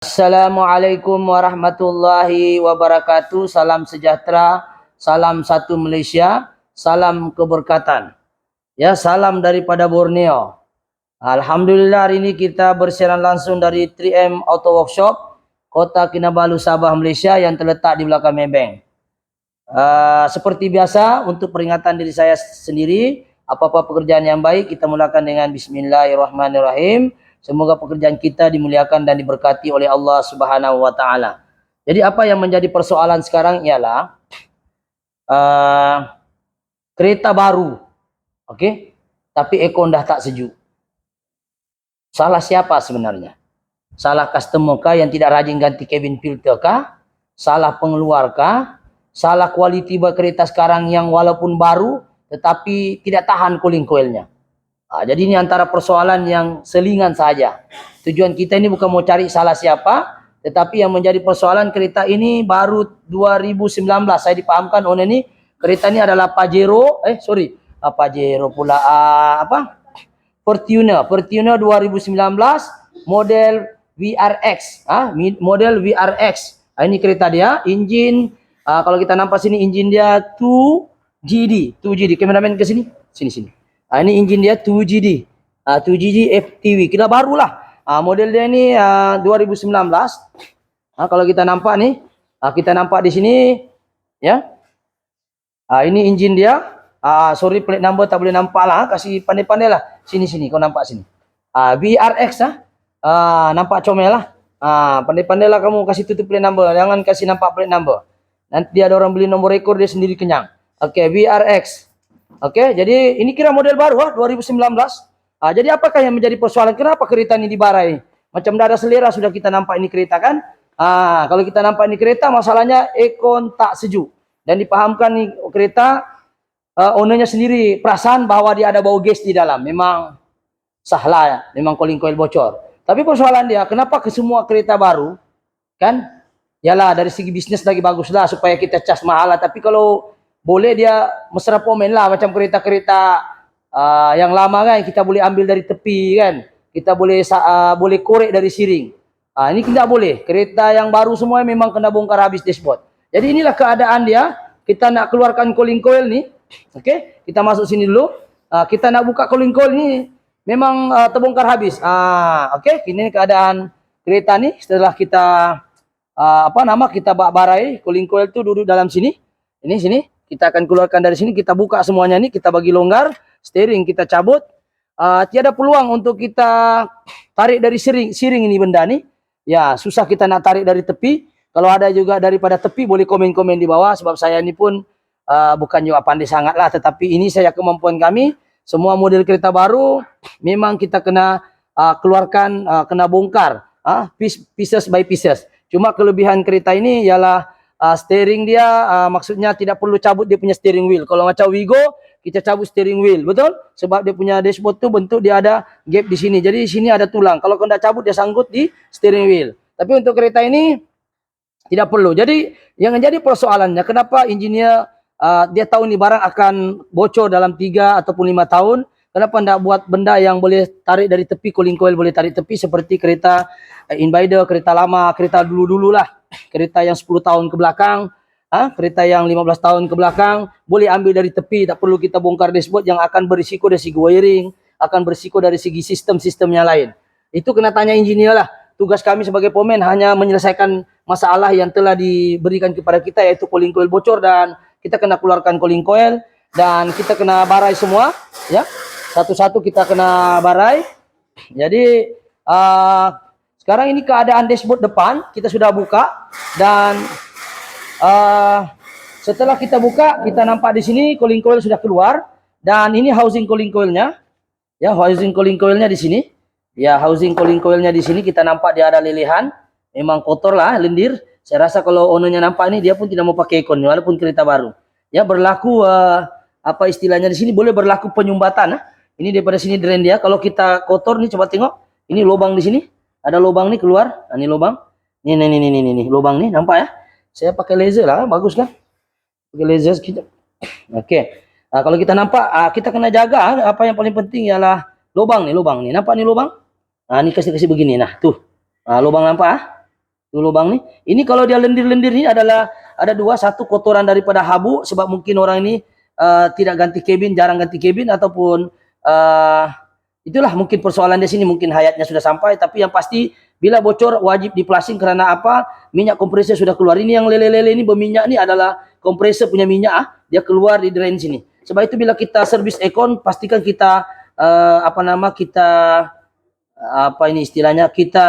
Assalamualaikum warahmatullahi wabarakatuh. Salam sejahtera, salam satu Malaysia, salam keberkatan. Ya, salam daripada Borneo. Alhamdulillah hari ini kita bersiaran langsung dari 3M Auto Workshop, Kota Kinabalu, Sabah, Malaysia yang terletak di belakang Maybank. Seperti biasa, untuk peringatan diri saya sendiri, apa-apa pekerjaan yang baik kita mulakan dengan Bismillahirrahmanirrahim. Semoga pekerjaan kita dimuliakan dan diberkati oleh Allah Subhanahu wa taala. Jadi apa yang menjadi persoalan sekarang ialah kereta baru. Okey? Tapi aircon dah tak sejuk. Salah siapa sebenarnya? Salah customer kah yang tidak rajin ganti cabin filter kah? Salah pengeluar kah? Salah kualiti kereta sekarang yang walaupun baru tetapi tidak tahan cooling coilnya. Jadi ini antara persoalan yang selingan saja. Tujuan kita ini bukan mau cari salah siapa, tetapi yang menjadi persoalan kereta ini baru 2019. Saya dipahamkan oleh ini kereta ini adalah Pajero, Pajero pula Fortuner 2019 model VRX, model VRX. Ini kereta dia, engine kalau kita nampak sini engine dia 2GD. Kameramen ke sini. Sini. Ini engine dia 2GD. 2GD FTV. Kira barulah. Model dia ni 2019. Kalau kita nampak ni, kita nampak di sini ya. Ini engine dia. Sorry plate number tak boleh nampak lah. Kasih pandai-pandai lah. Sini kau nampak sini. VRX nampak comel lah. Pandai-pandai lah kamu kasih tutup plate number. Jangan kasih nampak plate number. Nanti dia ada orang beli nombor rekor dia sendiri kenyang. Okey, VRX. Okey, jadi ini kira model baru 2019. Jadi apakah yang menjadi persoalan? Kenapa kereta ini dibarai? Macam dah ada selera sudah kita nampak ini kereta kan? Kalau kita nampak ini kereta, masalahnya aircon tak sejuk. Dan dipahamkan ni kereta ownernya sendiri perasan bahawa dia ada bau gas di dalam. Memang sahlah ya, memang cooling coil bocor. Tapi persoalan dia, kenapa ke semua kereta baru kan? Yalah dari segi bisnes lagi baguslah supaya kita cas mahal lah. Tapi kalau boleh dia mesra pomen lah macam kereta-kereta yang lama kan, kita boleh ambil dari tepi kan, kita boleh korek dari siring. Ini tidak boleh. Kereta yang baru semua memang kena bongkar habis dashboard. Jadi inilah keadaan dia. Kita nak keluarkan cooling coil ni. Okey, kita masuk sini dulu. Kita nak buka cooling coil ni memang terbongkar habis. Okey, ini keadaan kereta ni setelah kita kita barai cooling coil tu duduk dalam sini. Ini sini. Kita akan keluarkan dari sini, kita buka semuanya ni, kita bagi longgar, steering kita cabut. Tiada peluang untuk kita tarik dari siring ini benda ni. Ya, susah kita nak tarik dari tepi. Kalau ada juga daripada tepi, boleh komen-komen di bawah. Sebab saya ni pun bukan juga pandai sangat lah. Tetapi ini saya kemampuan kami. Semua model kereta baru, memang kita kena keluarkan, kena bongkar. Pieces by pieces. Cuma kelebihan kereta ini ialah steering dia maksudnya tidak perlu cabut dia punya steering wheel. Kalau macam Wigo kita cabut steering wheel, betul? Sebab dia punya dashboard tu bentuk dia ada gap di sini. Jadi di sini ada tulang. Kalau kau nak cabut dia sangkut di steering wheel. Tapi untuk kereta ini tidak perlu. Jadi yang menjadi persoalannya kenapa engineer dia tahu ni barang akan bocor dalam 3 ataupun 5 tahun. Kenapa tidak buat benda yang boleh tarik dari tepi, cooling coil boleh tarik tepi seperti kereta Invader, kereta lama, kereta dulu-dulu lah. Kereta yang 10 tahun ke belakang, kereta yang 15 tahun ke belakang, boleh ambil dari tepi, tak perlu kita bongkar dashboard yang akan berisiko dari segi wiring, akan berisiko dari segi sistem-sistem yang lain. Itu kena tanya engineer lah. Tugas kami sebagai pomen hanya menyelesaikan masalah yang telah diberikan kepada kita, yaitu cooling coil bocor, dan kita kena keluarkan cooling coil, dan kita kena barai semua, ya. Satu-satu kita kena barai. Jadi sekarang ini keadaan dashboard depan kita sudah buka, dan setelah kita buka kita nampak di sini cooling coil sudah keluar, dan ini housing cooling coilnya. Ya, housing cooling coilnya di sini. Ya, housing cooling coilnya di sini kita nampak dia ada lelehan. Memang kotor lah, lendir. Saya rasa kalau ownernya nampak ini dia pun tidak mau pakai aircon walaupun kereta baru. Ya, berlaku apa istilahnya di sini, boleh berlaku penyumbatan. Ini daripada sini drain dia. Kalau kita kotor nih, coba tengok. Ini lubang di sini. Ada lubang nih keluar. Ini lubang. Ini lubang nih, nampak ya? Saya pakai laser lah, bagus kan? Pakai laser kita. Okey. Kalau kita nampak, kita kena jaga. Apa yang paling penting ialah lubang nih. Nampak nih lubang? Ini kasih begini. Nah, tuh. Lubang nampak Tuh lubang nih. Ini kalau dia lendir-lendir ini adalah ada dua, satu kotoran daripada habu sebab mungkin orang ini tidak ganti kabin, jarang ganti kabin ataupun uh, itulah mungkin persoalan di sini, mungkin hayatnya sudah sampai, tapi yang pasti bila bocor wajib diplasing karena apa? Minyak kompresor sudah keluar. Ini yang lele-lele ini berminyak ini adalah kompresor punya minyak, dia keluar di drain sini. Sebab itu bila kita servis aircon pastikan kita kita apa ini istilahnya, kita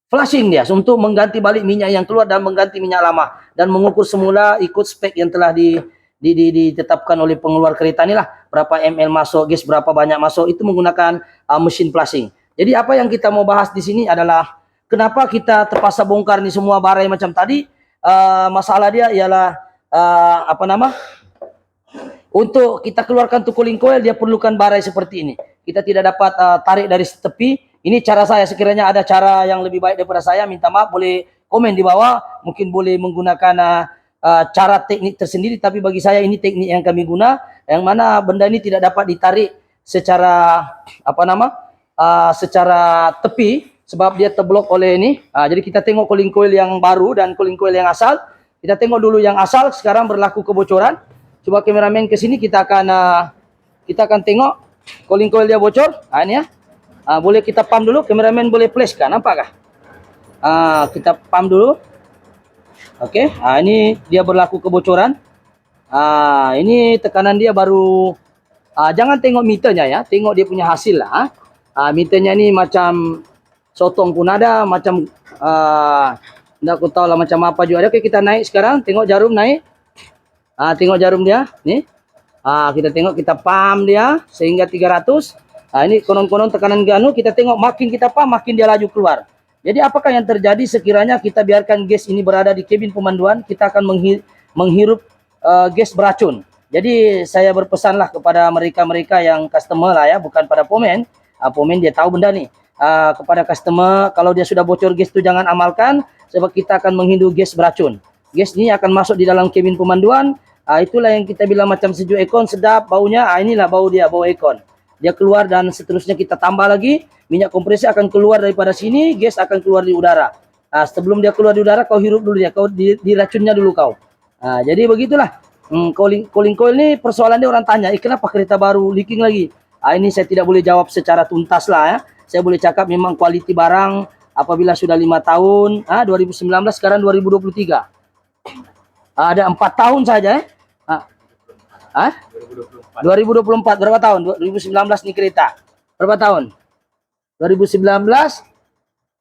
flushing dia untuk mengganti balik minyak yang keluar dan mengganti minyak lama dan mengukur semula ikut spek yang telah ditetapkan oleh pengeluar kereta inilah, berapa ml masuk, gas berapa banyak masuk, itu menggunakan mesin flushing. Jadi apa yang kita mau bahas di sini adalah kenapa kita terpaksa bongkar nih semua barai macam tadi. Masalah dia ialah untuk kita keluarkan tuh cooling coil, dia perlukan barai seperti ini. Kita tidak dapat tarik dari tepi. Ini cara saya, sekiranya ada cara yang lebih baik daripada saya, minta maaf, boleh komen di bawah. Mungkin boleh menggunakan cara teknik tersendiri, tapi bagi saya ini teknik yang kami guna, yang mana benda ini tidak dapat ditarik secara secara tepi sebab dia terblok oleh ini. Jadi kita tengok cooling coil yang baru dan cooling coil yang asal. Kita tengok dulu yang asal, sekarang berlaku kebocoran. Coba kameramen ke sini, kita akan tengok cooling coil dia bocor. Ini ya. Boleh kita pump dulu, kameramen boleh flash kan, nampakkah? Kita pump dulu. Oke, ini dia berlaku kebocoran. Ini tekanan dia baru. Jangan tengok meternya ya, tengok dia punya hasil lah. Meternya ini macam sotong pun ada, macam tidak aku tahu lah macam apa juga. Oke, kita naik sekarang, tengok jarum naik. Tengok jarum dia, nih. Kita tengok, kita pump dia sehingga 300. Ini konon-konon tekanan ganu, kita tengok makin kita pump makin dia laju keluar. Jadi apakah yang terjadi sekiranya kita biarkan gas ini berada di kabin pemanduan, kita akan menghirup gas beracun. Jadi saya berpesanlah kepada mereka-mereka yang customer lah ya, bukan pada pomen. Pomen dia tahu benda nih. Kepada customer, kalau dia sudah bocor gas itu jangan amalkan, sebab kita akan menghirup gas beracun. Gas ini akan masuk di dalam kabin pemanduan. Itulah yang kita bilang macam sejuk aircon, sedap baunya. Inilah bau dia, bau aircon. Dia keluar dan seterusnya kita tambah lagi, minyak kompresi akan keluar daripada sini, gas akan keluar di udara. Sebelum dia keluar di udara, kau hirup dulu dia, kau diracunnya dulu kau. Jadi begitulah. Cooling coil ini persoalan dia, orang tanya, kenapa kereta baru leaking lagi? Ini saya tidak boleh jawab secara tuntas lah ya. Saya boleh cakap memang kualiti barang apabila sudah 5 tahun, 2019 sekarang 2023. Ada 4 tahun saja 2024 berapa tahun? 2019 nih kereta. Berapa tahun? 2019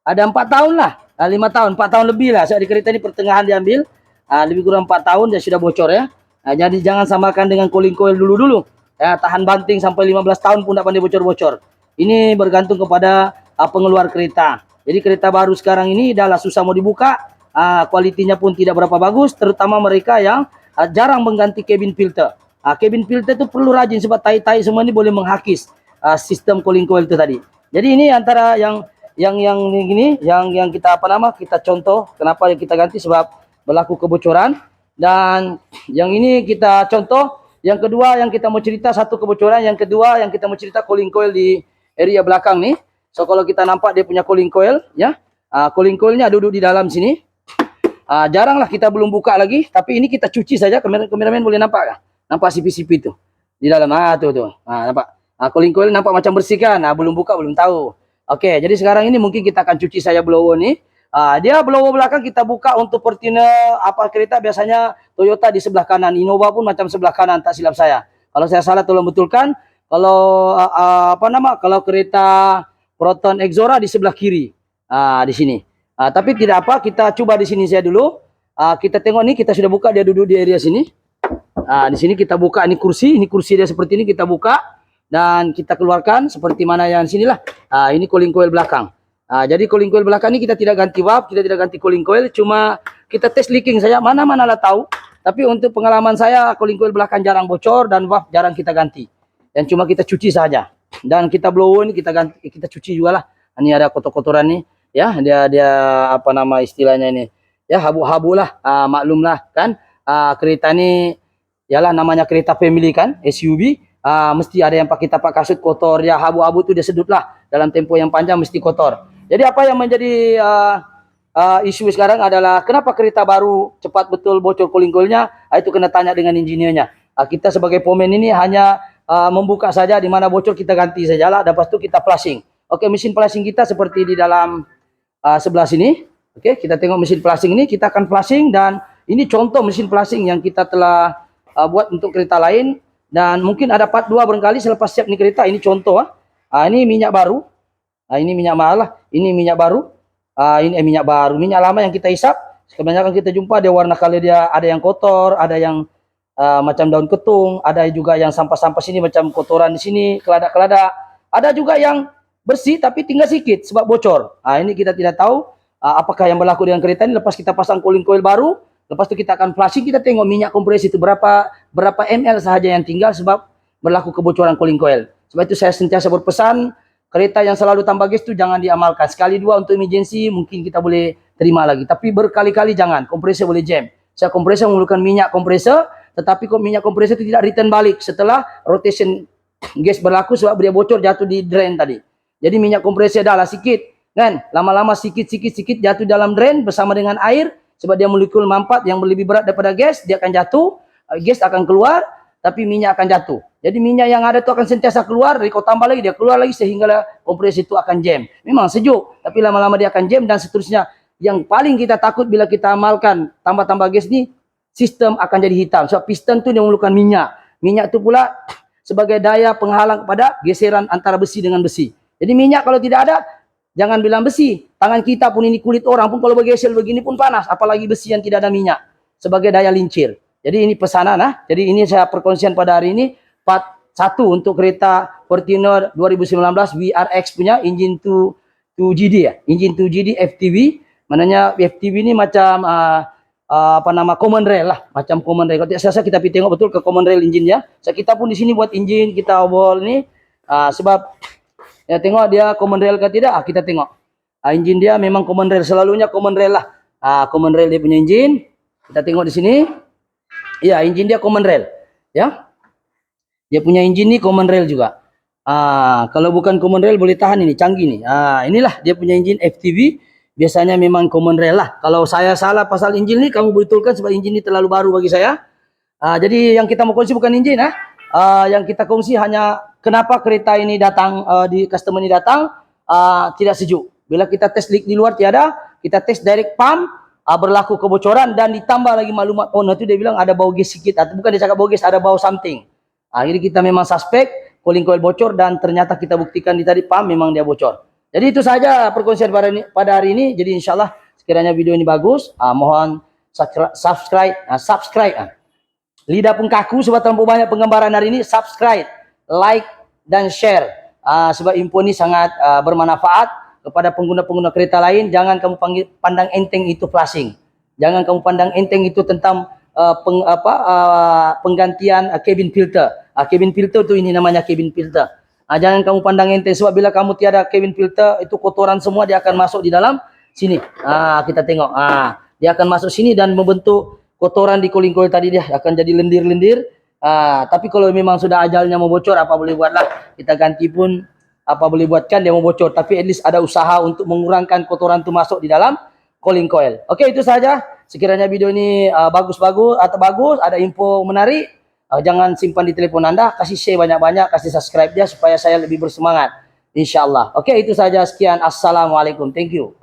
ada 4 tahun lah. 5 tahun, 4 tahun lebih lah. Saya di kereta ini pertengahan diambil. Lebih kurang 4 tahun dia sudah bocor ya. Jadi jangan samakan dengan cooling coil dulu-dulu. Tahan banting sampai 15 tahun pun tidak pandai bocor-bocor. Ini bergantung kepada pengeluar kereta. Jadi kereta baru sekarang ini adalah susah mau dibuka. Kualitinya pun tidak berapa bagus, terutama mereka yang jarang mengganti cabin filter. Cabin filter itu perlu rajin sebab tai-tai semua ini boleh menghakis sistem cooling coil itu tadi. Jadi ini antara yang kita kita contoh kenapa kita ganti, sebab berlaku kebocoran. Dan yang ini kita contoh. Yang kedua yang kita mau cerita, satu kebocoran, yang kedua yang kita mau cerita cooling coil di area belakang nih. So kalau kita nampak dia punya cooling coil ya. Cooling coilnya duduk di dalam sini. Jaranglah kita belum buka lagi, tapi ini kita cuci saja. Kameramen boleh nampak kah? Nampak sipi-sipi itu di dalam. Tuh. Nampak. Cooling coil nampak macam bersih kan? Belum buka, belum tahu. Oke, jadi sekarang ini mungkin kita akan cuci saja blower nih. Dia blower belakang kita buka untuk Fortuner kereta biasanya Toyota di sebelah kanan, Innova pun macam sebelah kanan, tak silap saya. Kalau saya salah tolong betulkan. Kalau kalau kereta Proton Exora di sebelah kiri. Di sini. Tapi tidak apa, kita coba di sini saya dulu. Kita tengok nih, kita sudah buka, dia duduk di area sini. Di sini kita buka, ini kursi dia seperti ini, kita buka dan kita keluarkan seperti mana yang sinilah. Ini cooling coil belakang. Jadi cooling coil belakang ini kita tidak ganti valve, kita tidak ganti cooling coil, cuma kita tes leaking saja, mana-mana lah tahu. Tapi untuk pengalaman saya, cooling coil belakang jarang bocor dan valve jarang kita ganti. Dan cuma kita cuci saja. Dan kita blower ini kita cuci juga lah. Ini ada kotor-kotoran nih, ya, dia istilahnya ini. Ya, habu-habu lah, maklum lah kan. Kereta ini yalah namanya kereta family kan, SUV. Mesti ada yang pakai tapak kasut kotor, ya habu-habu itu dia sedut lah. Dalam tempo yang panjang mesti kotor. Jadi apa yang menjadi isu sekarang adalah kenapa kereta baru cepat betul bocor cooling coilnya. Itu kena tanya dengan insiniernya. Kita sebagai pemain ini hanya membuka saja, di mana bocor kita ganti saja lah, dan lepas itu kita flashing. Oke, mesin flashing kita seperti di dalam sebelah sini. Oke, kita tengok mesin flashing ini, kita akan flashing, dan ini contoh mesin flashing yang kita telah buat untuk kereta lain, dan mungkin ada part 2 barangkali selepas siap nih kereta. Ini contoh. Ini minyak baru. Ini minyak mahal lah. Ini minyak baru. Ini minyak baru. Minyak lama yang kita hisap, kebanyakan kita jumpa dia warna kali dia ada yang kotor, ada yang macam daun ketung, ada juga yang sampah-sampah sini macam kotoran di sini, keladak-keladak. Ada juga yang bersih tapi tinggal sedikit sebab bocor. Ini kita tidak tahu apakah yang berlaku dengan kereta ini. Lepas kita pasang cooling coil baru, lepas itu kita akan flashing, kita tengok minyak kompresi itu berapa ml sahaja yang tinggal sebab berlaku kebocoran cooling coil. Sebab itu saya sentiasa berpesan, kereta yang selalu tambah gas itu jangan diamalkan. Sekali dua untuk emergency mungkin kita boleh terima lagi, tapi berkali-kali jangan. Kompresor boleh jam. Saya kompresor menggunakan minyak kompresor, tetapi kok minyak kompresor itu tidak return balik setelah rotation gas berlaku sebab dia bocor jatuh di drain tadi. Jadi minyak kompresor dah lah sikit, kan? Lama-lama sikit jatuh dalam drain bersama dengan air sebab dia molekul mampat yang lebih berat daripada gas, dia akan jatuh, gas akan keluar, tapi minyak akan jatuh. Jadi minyak yang ada itu akan sentiasa keluar, dari kau tambah lagi, dia keluar lagi sehingga kompresor itu akan jam. Memang sejuk, tapi lama-lama dia akan jam dan seterusnya. Yang paling kita takut bila kita amalkan tambah-tambah gas ni, sistem akan jadi hitam. Sebab piston tu dia memerlukan minyak. Minyak tu pula sebagai daya penghalang kepada geseran antara besi dengan besi. Jadi minyak kalau tidak ada, jangan bilang besi. Tangan kita pun ini kulit orang pun kalau bergesel begini pun panas. Apalagi besi yang tidak ada minyak. Sebagai daya lincir. Jadi ini pesanan. Jadi ini saya perkongsian pada hari ini. Part 1 untuk kereta Fortuner 2019 VRX punya engine 2GD ya. Engine 2GD FTV. Maknanya FTV ini macam common rail lah, macam common rail. Kalau tidak salah kita pergi tengok betul ke common rail engine ya. So, kita pun di sini buat engine, kita overhaul ni sebab ya tengok dia common rail ke tidak, kita tengok. Engine dia memang common rail, selalunya common rail lah. Common rail dia punya engine. Kita tengok di sini. Ya, engine dia common rail, ya. Dia punya engine ni common rail juga. Kalau bukan common rail boleh tahan ini, canggih ni. Inilah dia punya engine FTV. Biasanya memang common rail lah. Kalau saya salah pasal engine ni, kamu betulkan sebab engine ni terlalu baru bagi saya. Jadi yang kita mau kongsi bukan engine. Yang kita kongsi hanya kenapa kereta ini datang, di customer ini datang, tidak sejuk. Bila kita tes leak di luar tiada, kita tes direct pump, berlaku kebocoran dan ditambah lagi maklumat owner tu dia bilang ada bau gas sikit. Atau bukan dia cakap bau gas, ada bau something. Jadi kita memang suspek cooling coil bocor dan ternyata kita buktikan di tadi pump memang dia bocor. Jadi itu saja perkongsian pada hari ini. Jadi insyaallah sekiranya video ini bagus, mohon subscribe. Lidah pun kaku sebab terlalu banyak penggambaran hari ini. Subscribe, like dan share. Sebab info ini sangat bermanfaat kepada pengguna-pengguna kereta lain. Jangan kamu pandang enteng itu flashing. Jangan kamu pandang enteng itu tentang penggantian cabin filter. Cabin filter tu ini namanya cabin filter. Jangan kamu pandang enteng sebab bila kamu tiada cabin filter itu kotoran semua dia akan masuk di dalam sini. Kita tengok. Dia akan masuk sini dan membentuk kotoran di cooling coil tadi, dia akan jadi lendir-lendir. Tapi kalau memang sudah ajalnya mau bocor, apa boleh buatlah. Kita ganti pun apa boleh buatkan, dia mau bocor. Tapi at least ada usaha untuk mengurangkan kotoran itu masuk di dalam cooling coil. Oke, itu saja. Sekiranya video ini bagus, ada info menarik, jangan simpan di telepon Anda, kasih share banyak-banyak, kasih subscribe dia supaya saya lebih bersemangat. InsyaAllah. Oke, itu saja. Sekian. Assalamualaikum. Thank you.